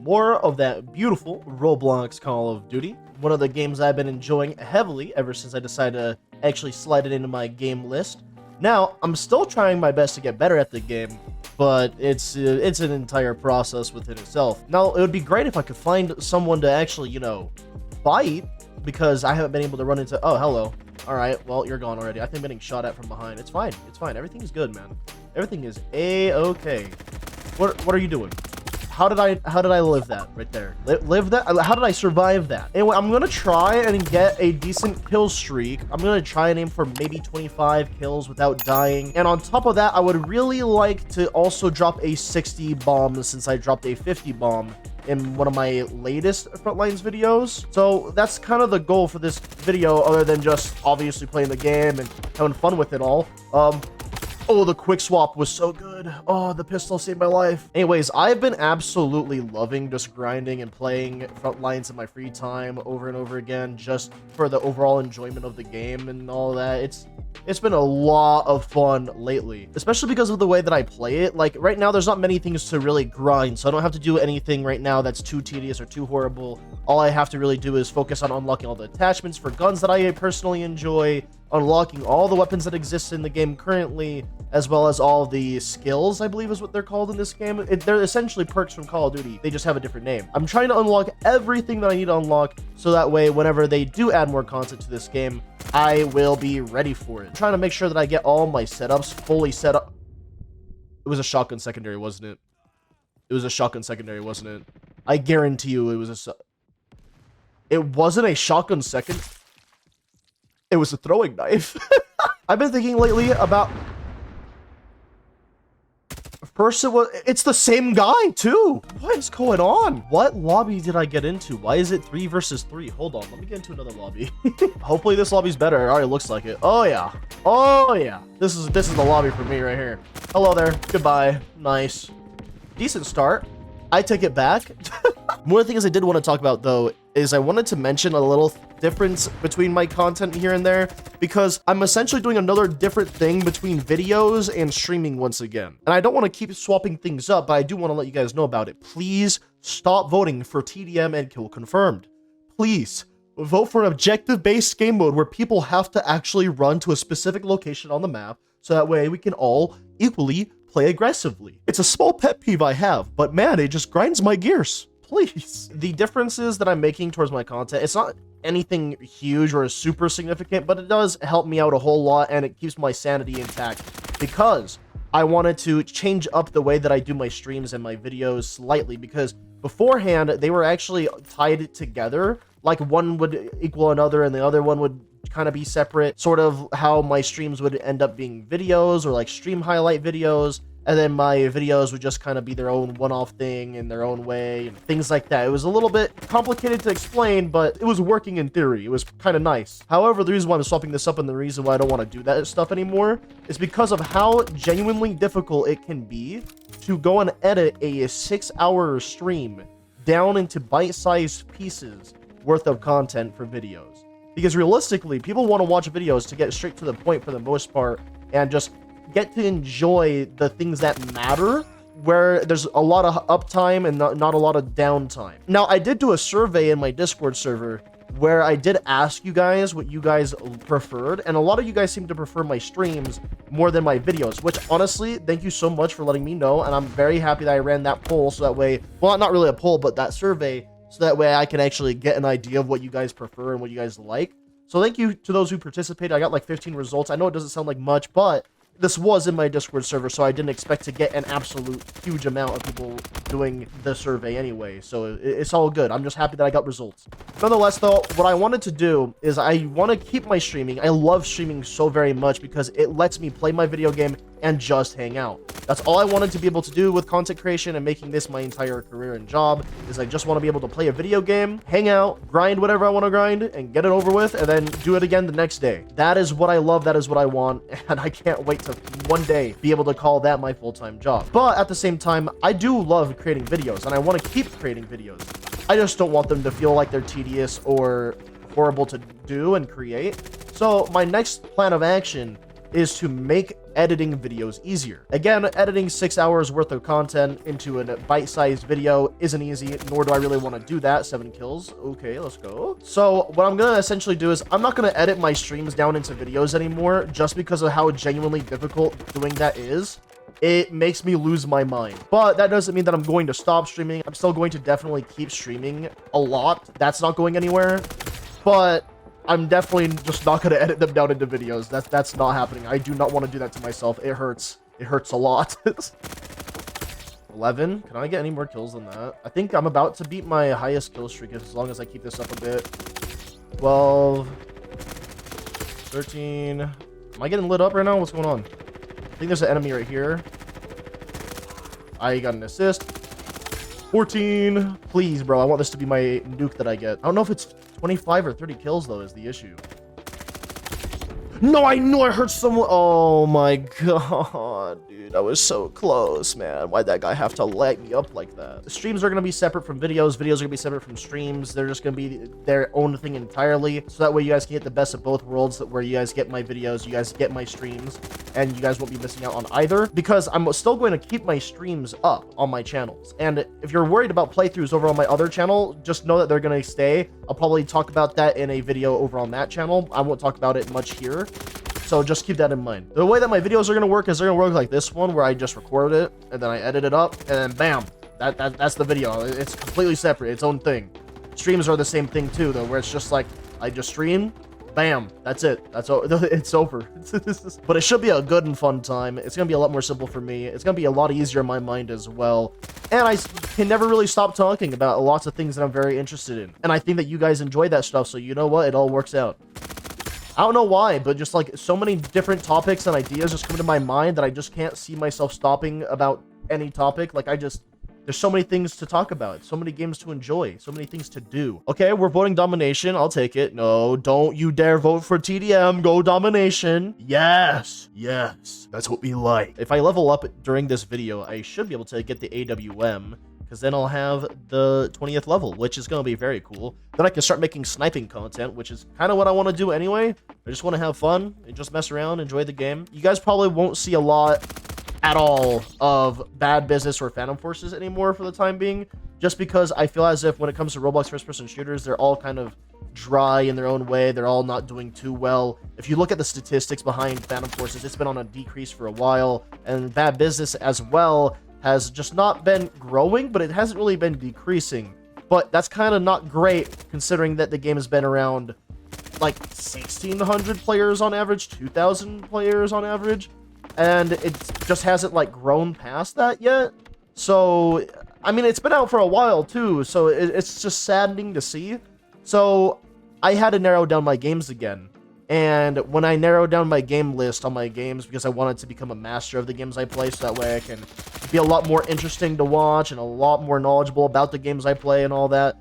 more of that beautiful Roblox Call of Duty. One of the games I've been enjoying heavily ever since I decided to actually slide it into my game list. Now, I'm still trying my best to get better at the game, but it's an entire process within itself. Now, it would be great if I could find someone to actually, you know, fight, because I haven't been able to run into... Oh, hello. All right, well, you're gone already. I think I'm getting shot at from behind. It's fine. It's fine. Everything is good, man. Everything is A-okay. What are you doing? How did I live that right there? Live that? How did I survive that? Anyway, I'm gonna try and get a decent kill streak. I'm gonna try and aim for maybe 25 kills without dying. And on top of that, I would really like to also drop a 60 bomb, since I dropped a 50 bomb in one of my latest Frontlines videos. So that's kind of the goal for this video, other than just obviously playing the game and having fun with it all. Oh, the quick swap was so good. Oh, the pistol saved my life. Anyways, I've been absolutely loving just grinding and playing Frontlines in my free time over and over again, just for the overall enjoyment of the game and all that. It's been a lot of fun lately, especially because of the way that I play it. Like, right now, there's not many things to really grind, so I don't have to do anything right now that's too tedious or too horrible. All I have to really do is focus on unlocking all the attachments for guns that I personally enjoy, unlocking all the weapons that exist in the game currently, as well as all the skills, I believe is what they're called in this game. They're essentially perks from Call of Duty. They just have a different name. I'm trying to unlock everything that I need to unlock, so that way, whenever they do add more content to this game, I will be ready for it. I'm trying to make sure that I get all my setups fully set up. It was a shotgun secondary, wasn't it? It was a shotgun secondary, wasn't it? I guarantee you it was a... It wasn't a shotgun second. It was a throwing knife. I've been thinking lately about... First, it's the same guy, too. What is going on? What lobby did I get into? Why is it 3 versus 3? Hold on, let me get into another lobby. Hopefully this lobby's better. It already looks like it. Oh, yeah. Oh, yeah. This is the lobby for me right here. Hello there. Goodbye. Nice. Decent start. I take it back. One of the things I did want to talk about, though, is I wanted to mention a little difference between my content here and there, because I'm essentially doing another different thing between videos and streaming once again. And I don't want to keep swapping things up, but I do want to let you guys know about it. Please stop voting for TDM and Kill Confirmed. Please vote for an objective-based game mode where people have to actually run to a specific location on the map, so that way we can all equally play aggressively. It's a small pet peeve I have, but man, it just grinds my gears. Please. The differences that I'm making towards my content, it's not anything huge or super significant, but it does help me out a whole lot, and it keeps my sanity intact, because I wanted to change up the way that I do my streams and my videos slightly, because beforehand they were actually tied together, like one would equal another and the other one would kind of be separate, sort of how my streams would end up being videos or like stream highlight videos, and then my videos would just kind of be their own one-off thing in their own way and things like that. It was a little bit complicated to explain, but it was working in theory. It was kind of nice. However, the reason why I'm swapping this up and the reason why I don't want to do that stuff anymore is because of how genuinely difficult it can be to go and edit a 6-hour stream down into bite-sized pieces worth of content for videos. Because realistically, people want to watch videos to get straight to the point for the most part and just get to enjoy the things that matter, where there's a lot of uptime and not a lot of downtime. Now, I did do a survey in my Discord server where I did ask you guys what you guys preferred, and a lot of you guys seem to prefer my streams more than my videos, which honestly, thank you so much for letting me know, and I'm very happy that I ran that poll, so that way, well, not really a poll, but that survey, so that way I can actually get an idea of what you guys prefer and what you guys like. So thank you to those who participated. I got like 15 results. I know it doesn't sound like much, but this was in my Discord server, so I didn't expect to get an absolute huge amount of people doing the survey anyway, so it's all good. I'm just happy that I got results. Nonetheless, though, what I wanted to do is I want to keep my streaming. I love streaming so very much because it lets me play my video game and just hang out. That's all I wanted to be able to do with content creation and making this my entire career and job, is I just want to be able to play a video game, hang out, grind whatever I want to grind, and get it over with, and then do it again the next day. That is what I love, that is what I want, and I can't wait to one day be able to call that my full-time job. But at the same time, I do love creating videos, and I want to keep creating videos. I just don't want them to feel like they're tedious or horrible to do and create. So my next plan of action is to make editing videos easier. Again, editing 6 hours worth of content into a bite-sized video isn't easy, nor do I really want to do that. 7 kills. Okay, let's go. So what I'm gonna essentially do is I'm not gonna edit my streams down into videos anymore, just because of how genuinely difficult doing that is. It makes me lose my mind. But that doesn't mean that I'm going to stop streaming. I'm still going to definitely keep streaming a lot. That's not going anywhere. But I'm definitely just not going to edit them down into videos. That's not happening. I do not want to do that to myself. It hurts. It hurts a lot. 11. Can I get any more kills than that? I think I'm about to beat my highest kill streak as long as I keep this up a bit. 12. 13. Am I getting lit up right now? What's going on? I think there's an enemy right here. I got an assist. 14. Please, bro. I want this to be my nuke that I get. I don't know if it's 25 or 30 kills, though, is the issue. No, I knew I hurt someone. Oh, my God, dude. I was so close, man. Why'd that guy have to light me up like that? The streams are going to be separate from videos. Videos are going to be separate from streams. They're just going to be their own thing entirely. So that way you guys can get the best of both worlds, where you guys get my videos, you guys get my streams, and you guys won't be missing out on either, because I'm still going to keep my streams up on my channels. And if you're worried about playthroughs over on my other channel, just know that they're going to stay. I'll probably talk about that in a video over on that channel. I won't talk about it much here. So just keep that in mind. The way that my videos are going to work is they're going to work like this one, where I just recorded it and then I edit it up and then bam, that's the video. It's completely separate, its own thing. Streams are the same thing too, though, where it's just like I just stream, bam, that's it. It's over. But it should be a good and fun time. It's going to be a lot more simple for me. It's going to be a lot easier in my mind as well. And I can never really stop talking about lots of things that I'm very interested in. And I think that you guys enjoy that stuff, so you know what? It all works out. I don't know why, but just like so many different topics and ideas just come to my mind that I just can't see myself stopping about any topic. Like there's so many things to talk about, so many games to enjoy, so many things to do. Okay, we're voting domination. I'll take it. No, don't you dare vote for TDM. Go domination. Yes. Yes. That's what we like. If I level up during this video, I should be able to get the AWM, because then I'll have the 20th level, which is going to be very cool. Then I can start making sniping content, which is kind of what I want to do anyway. I just want to have fun and just mess around, enjoy the game. You guys probably won't see a lot at all of Bad Business or Phantom Forces anymore for the time being, just because I feel as if when it comes to Roblox first-person shooters, they're all kind of dry in their own way. They're all not doing too well. If you look at the statistics behind Phantom Forces, it's been on a decrease for a while, and Bad Business as well has just not been growing, but it hasn't really been decreasing. But that's kind of not great, considering that the game has been around like 1,600 players on average, 2,000 players on average, and it just hasn't like grown past that yet. So I mean, it's been out for a while too, so it's just saddening to see. So I had to narrow down my games again. And when I narrowed down my game list on my games, because I wanted to become a master of the games I play, so that way I can be a lot more interesting to watch and a lot more knowledgeable about the games I play and all that,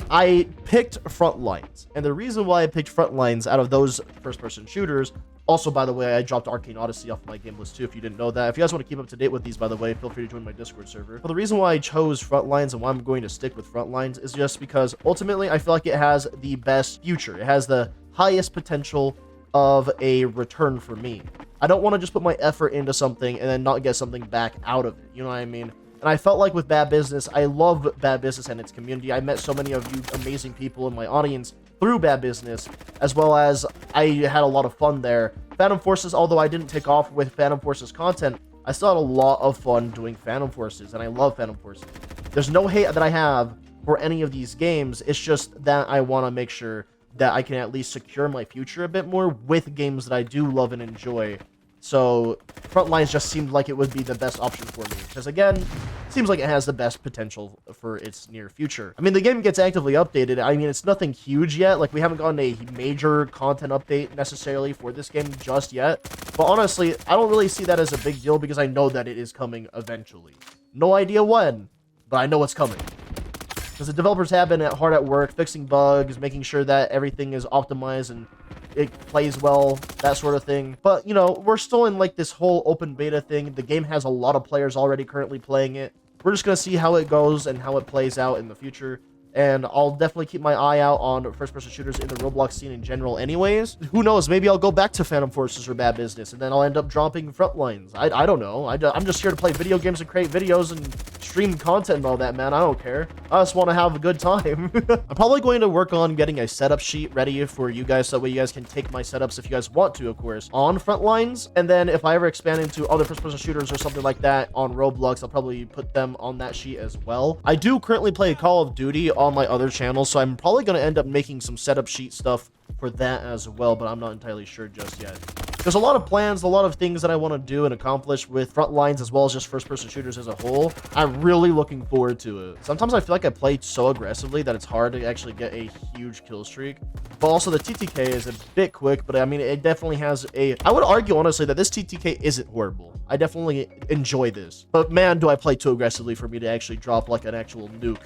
I picked Frontlines. And the reason why I picked Frontlines out of those first-person shooters, also, by the way, I dropped Arcane Odyssey off my game list too, if you didn't know that. If you guys want to keep up to date with these, by the way, feel free to join my Discord server. But the reason why I chose Frontlines and why I'm going to stick with Frontlines is just because, ultimately, I feel like it has the best future. It has the highest potential of a return for me. I don't want to just put my effort into something and then not get something back out of it. You know what I mean? And I felt like with Bad Business, I love Bad Business and its community. I met so many of you amazing people in my audience through Bad Business, as well as I had a lot of fun there. Phantom Forces, although I didn't take off with Phantom Forces content, I still had a lot of fun doing Phantom Forces, and I love Phantom Forces. There's no hate that I have for any of these games. It's just that I want to make sure that I can at least secure my future a bit more with games that I do love and enjoy. So Frontlines just seemed like it would be the best option for me, because again, it seems like it has the best potential for its near future. I mean, the game gets actively updated. I mean, it's nothing huge yet. Like, we haven't gotten a major content update necessarily for this game just yet. But honestly, I don't really see that as a big deal, because I know that it is coming eventually. No idea when, but I know it's coming. Because the developers have been hard at work, fixing bugs, making sure that everything is optimized and it plays well, that sort of thing. But, you know, we're still in, like, this whole open beta thing. The game has a lot of players already currently playing it. We're just going to see how it goes and how it plays out in the future. and I'll definitely keep my eye out on first-person shooters in the Roblox scene in general anyways. Who knows, maybe I'll go back to Phantom Forces or Bad Business, and then I'll end up dropping Frontlines. I don't know. I'm just here to play video games and create videos and stream content and all that, man. I don't care. I just want to have a good time. I'm probably going to work on getting a setup sheet ready for you guys, so that way you guys can take my setups if you guys want to, of course, on Frontlines. And then if I ever expand into other first-person shooters or something like that on Roblox, I'll probably put them on that sheet as well. I do currently play Call of Duty on my other channel, so I'm probably going to end up making some setup sheet stuff for that as well, but I'm not entirely sure just yet. There's a lot of plans, a lot of things that I want to do and accomplish with Frontlines as well as just first-person shooters as a whole. I'm really looking forward to it. Sometimes I feel like I play so aggressively that it's hard to actually get a huge kill streak. But also the TTK is a bit quick, but I mean, it definitely has a... I would argue, honestly, that this TTK isn't horrible. I definitely enjoy this. But man, do I play too aggressively for me to actually drop like an actual nuke.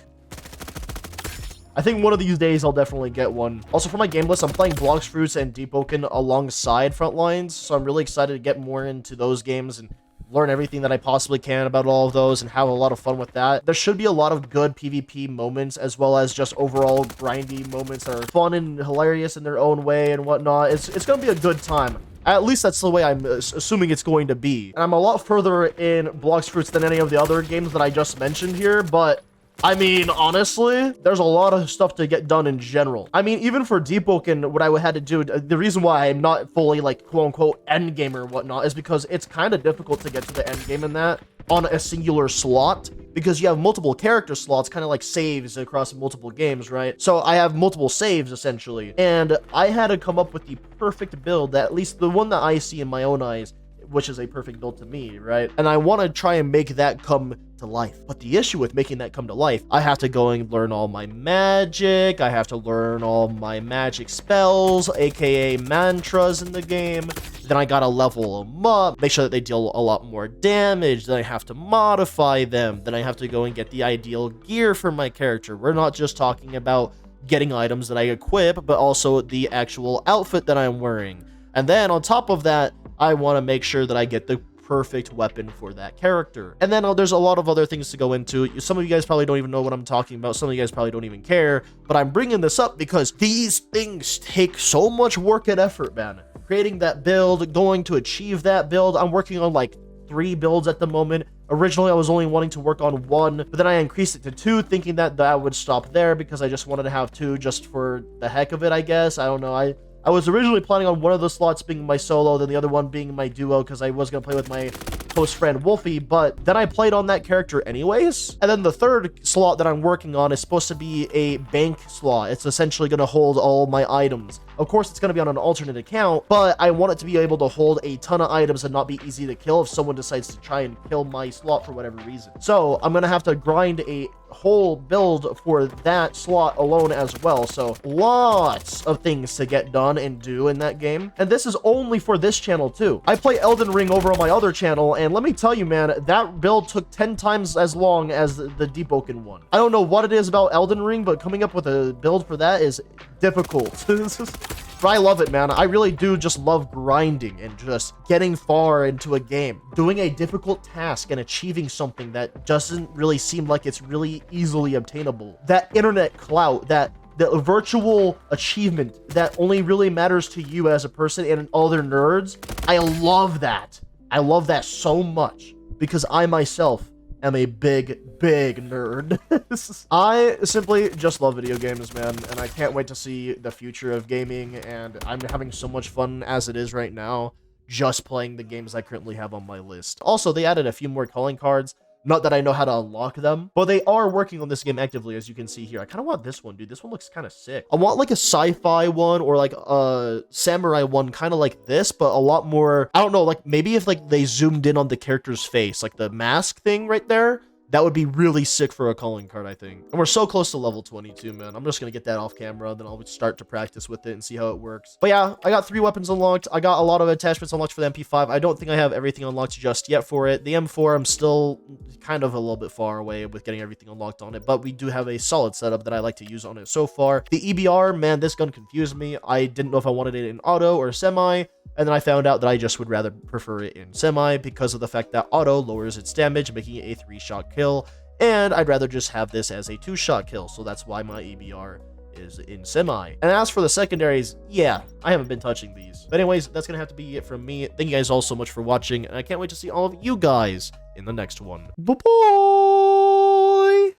I think one of these days I'll definitely get one. Also, for my game list, I'm playing Blox Fruits and Deep Oaken alongside Frontlines, so I'm really excited to get more into those games and learn everything that I possibly can about all of those and have a lot of fun with that. There should be a lot of good PvP moments as well as just overall grindy moments that are fun and hilarious in their own way and whatnot. It's gonna be a good time. At least that's the way I'm assuming it's going to be. And I'm a lot further in Blox Fruits than any of the other games that I just mentioned here, but I mean, honestly, there's a lot of stuff to get done in general. I mean, even for Deep Oaken, what I had to do, the reason why I'm not fully, like, quote-unquote endgame or whatnot is because it's kind of difficult to get to the endgame in that on a singular slot, because you have multiple character slots, kind of like saves across multiple games, right? So I have multiple saves, essentially, and I had to come up with the perfect build, at least the one that I see in my own eyes, which is a perfect build to me, right? And I want to try and make that come to life. But the issue with making that come to life, I have to go and learn all my magic. I have to learn all my magic spells, aka mantras in the game. Then I gotta level them up, make sure that they deal a lot more damage. Then I have to modify them. Then I have to go and get the ideal gear for my character. We're not just talking about getting items that I equip, but also the actual outfit that I'm wearing. And then on top of that, I want to make sure that I get the perfect weapon for that character. And then there's a lot of other things to go into. Some of you guys probably don't even know what I'm talking about. Some of you guys probably don't even care. But I'm bringing this up because these things take so much work and effort, man. Creating that build, going to achieve that build. I'm working on like 3 builds at the moment. Originally, I was only wanting to work on 1, but then I increased it to 2, thinking that that would stop there because I just wanted to have 2 just for the heck of it, I guess. I don't know. I was originally planning on one of the slots being my solo, then the other one being my duo, because I was going to play with my close friend Wolfie, but then I played on that character anyways. And then the third slot that I'm working on is supposed to be a bank slot. It's essentially going to hold all my items. Of course, it's going to be on an alternate account, but I want it to be able to hold a ton of items and not be easy to kill if someone decides to try and kill my slot for whatever reason. So I'm going to have to grind a whole build for that slot alone as well. So lots of things to get done and do in that game. And this is only for this channel too. I play Elden Ring over on my other channel, and let me tell you, man, that build took 10 times as long as the Deep Oaken one. I don't know what it is about Elden Ring, but coming up with a build for that is difficult. But I love it, man. I really do just love grinding and just getting far into a game, doing a difficult task and achieving something that doesn't really seem like it's really easily obtainable. That internet clout, the virtual achievement that only really matters to you as a person and other nerds. I love that. I love that so much because I myself am a big nerd. I simply just love video games, man, and I can't wait to see the future of gaming, and I'm having so much fun as it is right now just playing the games I currently have on my list. Also, they added a few more calling cards. Not that I know how to unlock them, but they are working on this game actively, as you can see here. I kind of want this one, dude. This one looks kind of sick. I want like a sci-fi one or like a samurai one, kind of like this, but a lot more, I don't know, like maybe if like they zoomed in on the character's face, like the mask thing right there, that would be really sick for a calling card, I think. And we're so close to level 22, man. I'm just going to get that off camera, then I'll start to practice with it and see how it works. But yeah, I got 3 weapons unlocked. I got a lot of attachments unlocked for the MP5. I don't think I have everything unlocked just yet for it. The M4, I'm still kind of a little bit far away with getting everything unlocked on it, but we do have a solid setup that I like to use on it so far. The EBR, man, this gun confused me. I didn't know if I wanted it in auto or semi. And then I found out that I just would rather prefer it in semi because of the fact that auto lowers its damage, making it a 3-shot kill and I'd rather just have this as a 2-shot kill, so that's why my EBR is in semi. And as for the secondaries, yeah, I haven't been touching these. But anyways, that's gonna have to be it from me. Thank you guys all so much for watching, and I can't wait to see all of you guys in the next one. Bye-bye!